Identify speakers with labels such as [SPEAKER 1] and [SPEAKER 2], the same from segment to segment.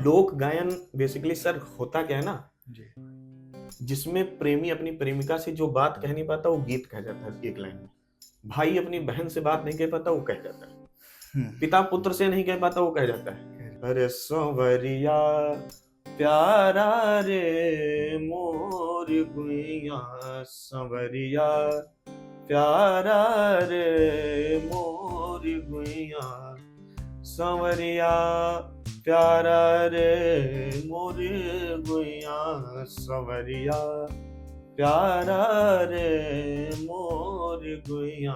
[SPEAKER 1] लोक गायन basically sir होता क्या है ना,
[SPEAKER 2] जी।
[SPEAKER 1] जिसमें प्रेमी अपनी प्रेमिका से जो बात कह नहीं पाता वो गीत कह जाता है एक लाइन में। भाई अपनी बहन से बात नहीं कह पाता वो कह जाता है।
[SPEAKER 2] हुँ,
[SPEAKER 1] पिता पुत्र से नहीं कह पाता वो कह जाता है।
[SPEAKER 2] खैर।
[SPEAKER 1] अरे संवरिया प्यारा रे मोर गुइया, संवरिया प्यारा रे मोर गुइया, संवरिया प्यारा रे मोर गुइया, संवरिया प्यारा रे मोर गुइया।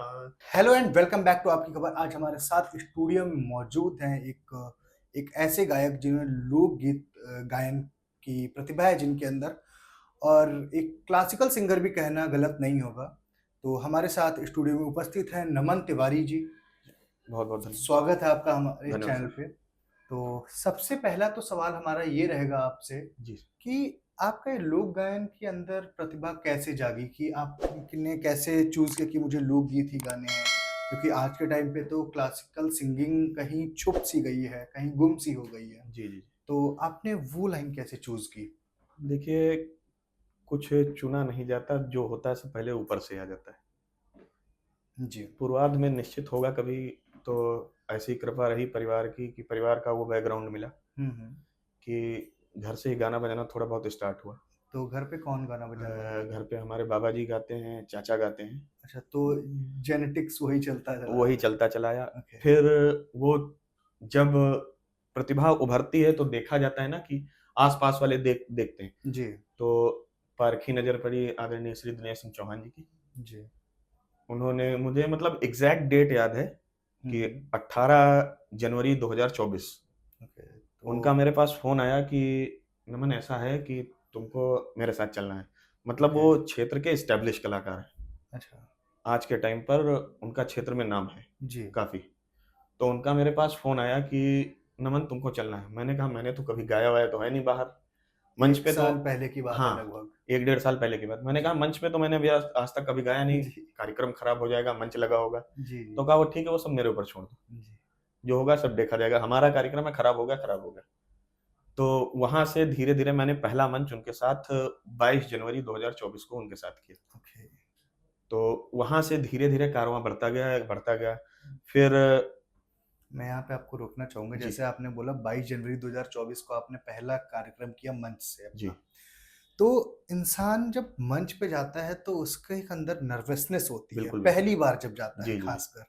[SPEAKER 2] Hello and welcome back to आपकी खबर। आज हमारे साथ स्टूडियो में मौजूद हैं एक ऐसे गायक जिन्होंने लोकगीत गायन की प्रतिभा है जिनके अंदर, और एक क्लासिकल सिंगर भी कहना गलत नहीं होगा। तो हमारे साथ स्टूडियो में उपस्थित हैं नमन तिवारी जी।
[SPEAKER 1] बहुत बहुत धन्यवाद।
[SPEAKER 2] स्वागत है आपका हमारे इस
[SPEAKER 1] धन्यवाद
[SPEAKER 2] चैनल
[SPEAKER 1] सर।
[SPEAKER 2] पे। तो सबसे पहला तो सवाल हमारा ये रहेगा आपसे
[SPEAKER 1] जी।
[SPEAKER 2] कि आपका ये लोक गायन के अंदर प्रतिभा कैसे जागी, कि आपने कैसे चूज किया कि मुझे लोकगीत ही गाने हैं? क्योंकि आज के टाइम पे तो क्लासिकल सिंगिंग कहीं छुप सी गई है, कहीं गुम सी हो गई है।
[SPEAKER 1] जी, जी।
[SPEAKER 2] तो आपने वो लाइन कैसे चूज की?
[SPEAKER 1] देखिए, कुछ चुना नहीं जाता, जो होता है सब पहले ऊपर से आ जाता है।
[SPEAKER 2] जी।
[SPEAKER 1] पूर्वार्ध में निश्चित होगा कभी, तो ऐसी कृपा रही परिवार की कि परिवार का वो बैकग्राउंड मिला
[SPEAKER 2] हम्म।
[SPEAKER 1] कि घर से ही गाना बजाना थोड़ा बहुत स्टार्ट हुआ।
[SPEAKER 2] तो घर पे कौन गाना बजाना है?
[SPEAKER 1] घर पे हमारे बाबा जी गाते हैं, चाचा गाते हैं,
[SPEAKER 2] अच्छा, तो जेनेटिक्स वही चलता चला
[SPEAKER 1] वही
[SPEAKER 2] है।
[SPEAKER 1] चलता चला आया।
[SPEAKER 2] ओके।
[SPEAKER 1] फिर वो जब प्रतिभा उभरती है तो देखा जाता है ना कि आस-पास वाले देखते हैं।
[SPEAKER 2] जी।
[SPEAKER 1] तो पारखी नज़र पड़ी आदरणीय श्री दिनेश सिंह चौहान जी की।
[SPEAKER 2] जी।
[SPEAKER 1] उन्होंने मुझे मतलब एग्ज़ैक्ट डेट याद है कि
[SPEAKER 2] हम्म।
[SPEAKER 1] 18 जनवरी 2024
[SPEAKER 2] ओके। तो
[SPEAKER 1] उनका मेरे पास फ़ोन आया कि नमन ऐसा है कि तुमको मेरे साथ चलना है। मतलब
[SPEAKER 2] ओके।
[SPEAKER 1] वो क्षेत्र के एस्टेब्लिश कलाकार हैं।
[SPEAKER 2] अच्छा।
[SPEAKER 1] आज के टाइम पर उनका क्षेत्र में नाम है
[SPEAKER 2] जी।
[SPEAKER 1] काफ़ी। तो उनका मेरे पास फ़ोन आया कि नमन तुमको चलना है। मैंने कहा मैंने तो कभी गाया-वाया तो है नहीं बाहर। मंच
[SPEAKER 2] एक
[SPEAKER 1] पे तो
[SPEAKER 2] साल पहले की बात है
[SPEAKER 1] हाँ,
[SPEAKER 2] लगभग।
[SPEAKER 1] 1 डेढ़ साल पहले की बात। मैंने
[SPEAKER 2] जी।
[SPEAKER 1] कहा मंच पे तो मैंने अभी आज आज तक कभी गाया नहीं,
[SPEAKER 2] जी।
[SPEAKER 1] कार्यक्रम खराब हो जाएगा, मंच लगा होगा।
[SPEAKER 2] जी, जी।
[SPEAKER 1] तो कहा वो ठीक है, वो सब मेरे ऊपर छोड़ दो।
[SPEAKER 2] जी।
[SPEAKER 1] जो होगा सब देखा जाएगा। हमारा कार्यक्रम है, खराब हो गया, खराब हो गया। तो वहाँ से धीरे-धीरे मैंने पहला मंच उनके साथ 22 जनवरी 2024 को उनके साथ किया।
[SPEAKER 2] ओके।
[SPEAKER 1] तो वहाँ से धीरे-धीरे कारवां बढ़ता गया, बढ़ता गया। फिर
[SPEAKER 2] मैं यहाँ पे आपको रोकना चाहूँगा।
[SPEAKER 1] जी,
[SPEAKER 2] जैसे आपने बोला 22 जनवरी 2024 को आपने पहला कार्यक्रम किया मंच से
[SPEAKER 1] जी,
[SPEAKER 2] अपना। तो इंसान जब मंच पे जाता है तो उसके एक अंदर नर्वसनेस होती है,
[SPEAKER 1] बिल्कुल, बिल्कुल।
[SPEAKER 2] पहली बार जब जाता है
[SPEAKER 1] जी, जी, जी।
[SPEAKER 2] खासकर।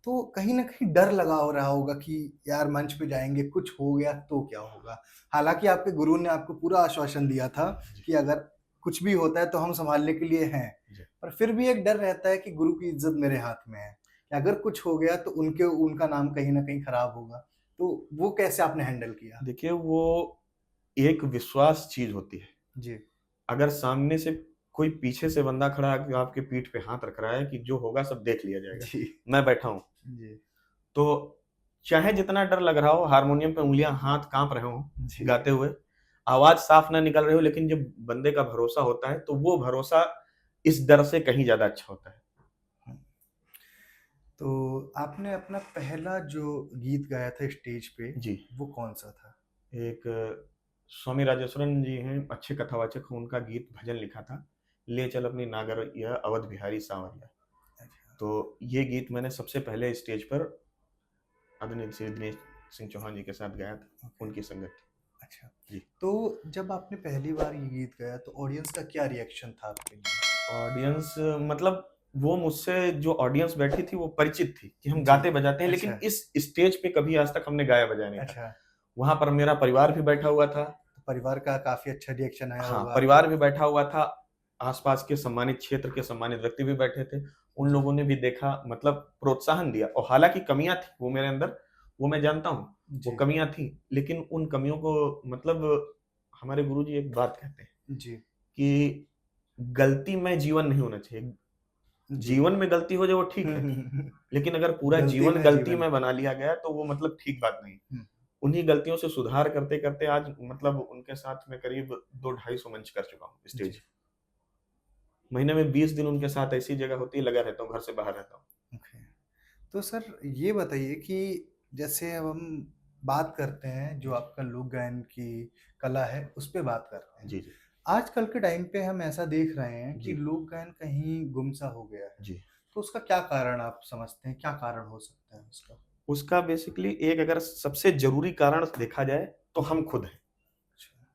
[SPEAKER 2] तो कहीं न कहीं डर लगा हो रहा होगा कि यार मंच पे जाएँगे, कुछ हो गया तो क्या होगा? हालाँकि आपके गुरु ने आपको पूरा आश्वासन दिया था
[SPEAKER 1] जी,
[SPEAKER 2] कि अगर कुछ भी होता है तो हम सँभालने के लिए हैं।
[SPEAKER 1] जी।
[SPEAKER 2] पर फिर भी एक डर रहता है कि गुरु की इज़्ज़त मेरे हाथ में है, कि अगर कुछ हो गया तो उनका नाम कहीं न कहीं खराब होगा। तो वो कैसे आपने हैंडल किया?
[SPEAKER 1] देखिए, वो एक विश्वास चीज़ होती है।
[SPEAKER 2] जी।
[SPEAKER 1] अगर सामने से कोई पीछे से बंदा खड़ा है, आपके पीठ पे हाथ रख रहा है कि जो होगा सब देख लिया जाएगा,
[SPEAKER 2] जी।
[SPEAKER 1] मैं बैठा हूँ,
[SPEAKER 2] जी।
[SPEAKER 1] तो चाहे जितना डर लग रहा हो, हारमोनियम पे उँगलियाँ हाथ काँप रहे हों,
[SPEAKER 2] जी।
[SPEAKER 1] गाते हुए, आवाज़ साफ ना निकल रही हो, लेकिन जब बंदे का भरोसा होता है, तो वो भरोसा इस डर से कहीं ज़्यादा अच्छा होता है।
[SPEAKER 2] हुँ। तो आपने अपना पहला जो गीत गाया था स्टेज पे,
[SPEAKER 1] जी,
[SPEAKER 2] वो कौन-सा था?
[SPEAKER 1] एक स्वामी राजेश्वरन जी हैं, अच्छे कथावाचक हैं, उनका गीत भजन लिखा था, ले चल अपनी नागरिया अवध बिहारी सांवरिया।
[SPEAKER 2] अच्छा।
[SPEAKER 1] तो ये गीत मैंने सबसे पहले स्टेज पर आदरणीय श्री दिनेश सिंह चौहान जी के साथ गाया था,
[SPEAKER 2] ओके।
[SPEAKER 1] उनकी संगत
[SPEAKER 2] अच्छा।
[SPEAKER 1] थी। जी।
[SPEAKER 2] तो जब आपने पहली बार ये गीत गाया तो ऑडियंस का क्या रिएक्शन था आपके लिए?
[SPEAKER 1] ऑडियंस मतलब वो मुझसे जो ऑडियंस बैठी थी वो परिचित थी कि हम
[SPEAKER 2] जी।
[SPEAKER 1] गाते बजाते हैं, लेकिन
[SPEAKER 2] अच्छा।
[SPEAKER 1] इस स्टेज पे कभी आज तक हमने गाया बजाया नहीं था।
[SPEAKER 2] अच्छा।
[SPEAKER 1] वहाँ पर मेरा परिवार भी बैठा हुआ था।
[SPEAKER 2] तो परिवार का काफ़ी अच्छा रिएक्शन आया
[SPEAKER 1] हाँ,
[SPEAKER 2] होगा आपके
[SPEAKER 1] परिवार भी
[SPEAKER 2] ऊपर।
[SPEAKER 1] बैठा हुआ था। आस-पास के सम्मानित क्षेत्र के सम्मानित व्यक्ति भी बैठे थे। उन
[SPEAKER 2] जी।
[SPEAKER 1] लोगों ने भी देखा, मतलब प्रोत्साहन दिया, और हालाँकि कमियाँ थी वो मेरे अंदर, वो मैं जानता हूँ, वो
[SPEAKER 2] जी।
[SPEAKER 1] कमियाँ थी, लेकिन उन कमियों को मतलब हमारे गुरुजी एक बात कहते हैं
[SPEAKER 2] जी।
[SPEAKER 1] कि गलती में जीवन नहीं होना चाहिए।
[SPEAKER 2] जी।
[SPEAKER 1] जीवन में गलती हो जाए वो ठीक है, लेकिन अगर पूरा
[SPEAKER 2] गलती
[SPEAKER 1] जीवन
[SPEAKER 2] में
[SPEAKER 1] गलती
[SPEAKER 2] जीवन।
[SPEAKER 1] में बना लिया गया तो वो मतलब ठीक बात नहीं।
[SPEAKER 2] हुँ।
[SPEAKER 1] उन्हीं गलतियों से सुधार करते-करते आज मतलब उनके साथ मैं करीब 2 ढाई सौ मंच कर चुका हूँ
[SPEAKER 2] जी।
[SPEAKER 1] स्टेज। महीने में 20 दिन उनके साथ ऐसी जगह होती है, लगा रहता हूँ, घर से बाहर रहता हूँ।
[SPEAKER 2] ओके। तो सर ये बताइए कि जैसे अब हम बात करते हैं जो आपका लोक गायन की कला है, उस पे बात करते हैं।
[SPEAKER 1] जी, जी।
[SPEAKER 2] आजकल के टाइम पे हम ऐसा देख रहे हैं कि
[SPEAKER 1] जी,
[SPEAKER 2] लोक गायन कहीं गुम-सा हो गया है।
[SPEAKER 1] जी।
[SPEAKER 2] तो उसका क्या कारण आप समझते हैं? क्या कारण हो सकता है उसका?
[SPEAKER 1] उसका बेसिकली एक अगर सबसे ज़रूरी कारण देखा जाए, तो
[SPEAKER 2] जी,
[SPEAKER 1] हम खुद हैं।
[SPEAKER 2] अच्छा।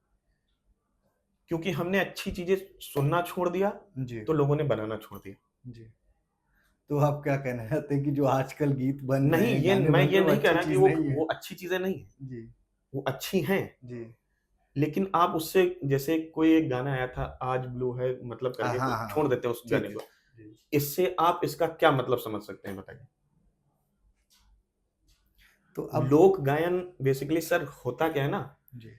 [SPEAKER 1] क्योंकि हमने अच्छी चीज़ें सुनना छोड़ दिया,
[SPEAKER 2] जी,
[SPEAKER 1] तो लोगों ने बनाना छोड़ दिया।
[SPEAKER 2] जी। तो आप क्या कहना चाहते हैं कि जो आजकल गीत बन रहे
[SPEAKER 1] नहीं,
[SPEAKER 2] हैं,
[SPEAKER 1] ये
[SPEAKER 2] गाने
[SPEAKER 1] मैं
[SPEAKER 2] बन
[SPEAKER 1] ये
[SPEAKER 2] रहे हैं, वो
[SPEAKER 1] नहीं कह
[SPEAKER 2] अच्छी
[SPEAKER 1] रहा कि
[SPEAKER 2] चीज़ नहीं है?
[SPEAKER 1] वो अच्छी चीज़ें नहीं हैं,
[SPEAKER 2] जी,
[SPEAKER 1] वो अच्छी हैं।
[SPEAKER 2] जी।
[SPEAKER 1] लेकिन आप उससे जैसे कोई एक गाना आया था, आज ब्लू है मतलब
[SPEAKER 2] हाँ,
[SPEAKER 1] करके
[SPEAKER 2] हाँ,
[SPEAKER 1] कोई
[SPEAKER 2] हाँ,
[SPEAKER 1] छोड़
[SPEAKER 2] हाँ।
[SPEAKER 1] देते हैं उस
[SPEAKER 2] ठीक
[SPEAKER 1] गाने
[SPEAKER 2] है।
[SPEAKER 1] को।
[SPEAKER 2] जी।
[SPEAKER 1] इससे आप इसका क्या मतलब समझ सकते हैं बताइए?
[SPEAKER 2] तो अब
[SPEAKER 1] लोक गायन बेसिकली सर होता क्या है ना,
[SPEAKER 2] जी।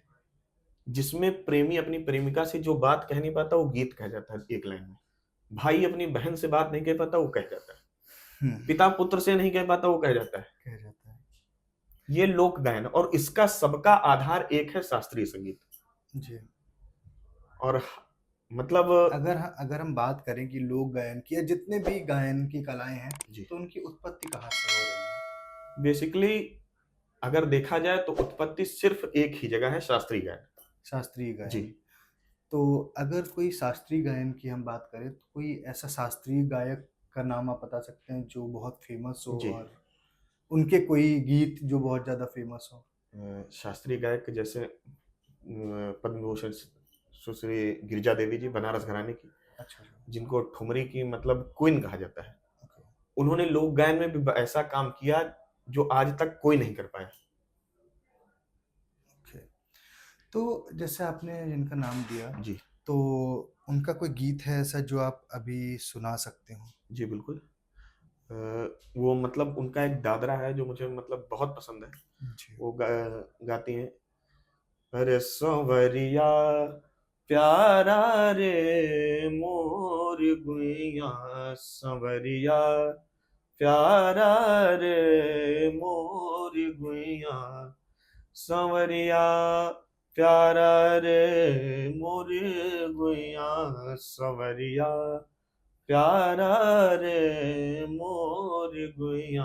[SPEAKER 1] जिसमें प्रेमी अपनी प्रेमिका से जो बात कह नहीं पाता, वो गीत कह जाता है एक लाइन में। भाई अपनी बहन से बात नहीं कह पाता, वो कह जाता है।
[SPEAKER 2] हुँ,
[SPEAKER 1] पिता पुत्र से नहीं कह पाता, वो कह जाता है।
[SPEAKER 2] कह जाता है।
[SPEAKER 1] ये लोक गायन और इसका सबका आधार एक है शास्त्रीय संगीत।
[SPEAKER 2] जी।
[SPEAKER 1] और मतलब
[SPEAKER 2] अगर हम बात करें कि लोक गायन की या जितने भी गायन की कलाएँ हैं,
[SPEAKER 1] जी,
[SPEAKER 2] तो उनकी उत्पत्ति कहाँ से हो रही है?
[SPEAKER 1] बेसिकली अगर देखा जाए तो उत्पत्ति सिर्फ़ एक ही जगह है, शास्त्रीय गायन।
[SPEAKER 2] शास्त्रीय
[SPEAKER 1] जी,
[SPEAKER 2] गायन। तो अगर कोई शास्त्रीय गायन की हम बात करें, तो कोई ऐसा शास्त्रीय गायक का नाम आप बता सकते हैं जो बहुत फ़ेमस हो
[SPEAKER 1] जी।
[SPEAKER 2] और उनके कोई गीत जो बहुत ज़्यादा फ़ेमस हो?
[SPEAKER 1] शास्त्रीय गायक जैसे पद्म विभूषण सुश्री गिरिजा देवी जी, बनारस घराने की,
[SPEAKER 2] अच्छा, अच्छा।
[SPEAKER 1] जिनको ठुमरी की मतलब क्वीन कहा जाता है।
[SPEAKER 2] ओके,
[SPEAKER 1] उन्होंने लोक गायन में भी ऐसा काम किया जो आज तक कोई नहीं कर पाया।
[SPEAKER 2] ओके। तो जैसे आपने जिनका नाम दिया,
[SPEAKER 1] जी,
[SPEAKER 2] तो उनका कोई गीत है ऐसा जो आप अभी सुना सकते हो?
[SPEAKER 1] जी बिल्कुल। अ, वो मतलब उनका एक दादरा है जो मुझे मतलब बहुत पसंद है।
[SPEAKER 2] जी।
[SPEAKER 1] वो गाती हैं, अरे सांवरिया प्यारा रे मोर गुइया, सांवरिया प्यारा रे मोर गुइया, सांवरिया प्यारा रे मोर गुइया, सांवरिया प्यारा रे मोर गुइया।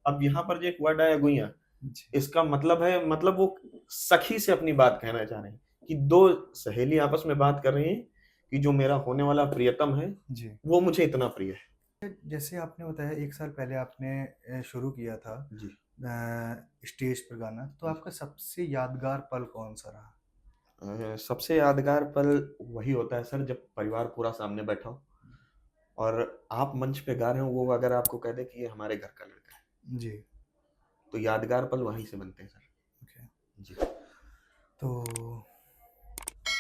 [SPEAKER 1] अब यहाँ पर जो एक वर्ड आया गुइया,
[SPEAKER 2] जी,
[SPEAKER 1] इसका मतलब है मतलब वो सखी से अपनी बात कहना चाह रहे हैं कि दो सहेली आपस में बात कर रही हैं कि जो मेरा होने वाला प्रियतम है,
[SPEAKER 2] जी।
[SPEAKER 1] वो मुझे इतना प्रिय है।
[SPEAKER 2] जैसे आपने बताया 1 साल पहले आपने शुरू किया था
[SPEAKER 1] जी,
[SPEAKER 2] स्टेज पर गाना, तो
[SPEAKER 1] जी।
[SPEAKER 2] आपका सबसे यादगार पल कौन-सा रहा?
[SPEAKER 1] सबसे यादगार पल वही होता है सर जब परिवार पूरा सामने बैठा हो और आप मंच पे गा रहे हो, वो अगर आपको कह दे कि ये हमारे घर का लड़का है,
[SPEAKER 2] जी,
[SPEAKER 1] तो यादगार पल वहीं से बनते हैं सर।
[SPEAKER 2] ओके।
[SPEAKER 1] जी।
[SPEAKER 2] तो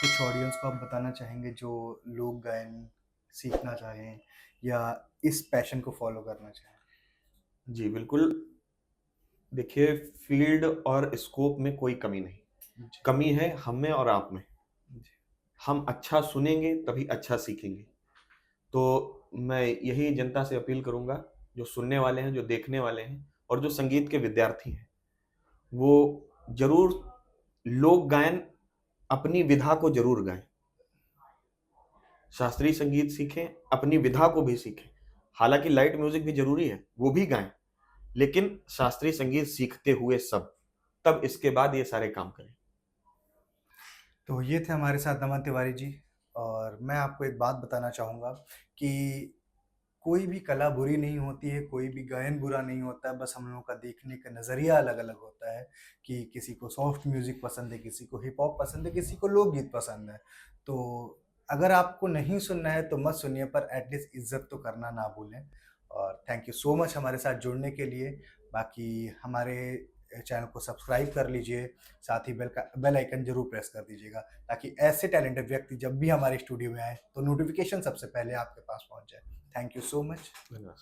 [SPEAKER 2] कुछ ऑडियंस को आप बताना चाहेंगे जो लोक गायन सीखना चाहें या इस पैशन को फ़ॉलो करना चाहें?
[SPEAKER 1] जी, बिल्कुल। देखिए, फ़ील्ड और स्कोप में कोई कमी नहीं।
[SPEAKER 2] जी,
[SPEAKER 1] कमी है हम में और आप में।
[SPEAKER 2] जी,
[SPEAKER 1] हम अच्छा सुनेंगे तभी अच्छा सीखेंगे। तो मैं यही जनता से अपील करूँगा, जो सुनने वाले हैं, जो देखने वाले हैं और जो संगीत के विद्यार्थी हैं, वो ज़रूर लोक गायन अपनी विधा को ज़रूर गाएँ। शास्त्रीय संगीत सीखें, अपनी विधा को भी सीखें। हालाँकि लाइट म्यूज़िक भी ज़रूरी है, वो भी गाएँ, लेकिन शास्त्रीय संगीत सीखते हुए सब, तब इसके बाद ये सारे काम करें।
[SPEAKER 2] तो ये थे हमारे साथ नमन तिवारी जी और मैं आपको एक बात बताना चाहूँगा कि कोई भी कला बुरी नहीं होती है, कोई भी गायन बुरा नहीं होता है, बस हम लोगों का देखने का नज़रिया अलग-अलग होता है कि किसी को सॉफ्ट म्यूज़िक पसंद है, किसी को हिप हॉप पसंद है, किसी को लोकगीत पसंद है। तो अगर आपको नहीं सुनना है तो मत सुनिए पर एट लीस्ट इज़्ज़त तो करना ना भूलें और थैंक यू सो मच हमारे साथ जुड़ने के लिए। बाकी हमारे चैनल को सब्सक्राइब कर लीजिए, साथ ही बेल आइकन ज़रूर प्रेस कर दीजिएगा ताकि ऐसे टैलेंटेड व्यक्ति जब भी हमारे स्टूडियो में आएँ, तो नोटिफ़िकेशन सबसे पहले आपके पास पहुँच जाए। Thank you so much.
[SPEAKER 1] धन्यवाद।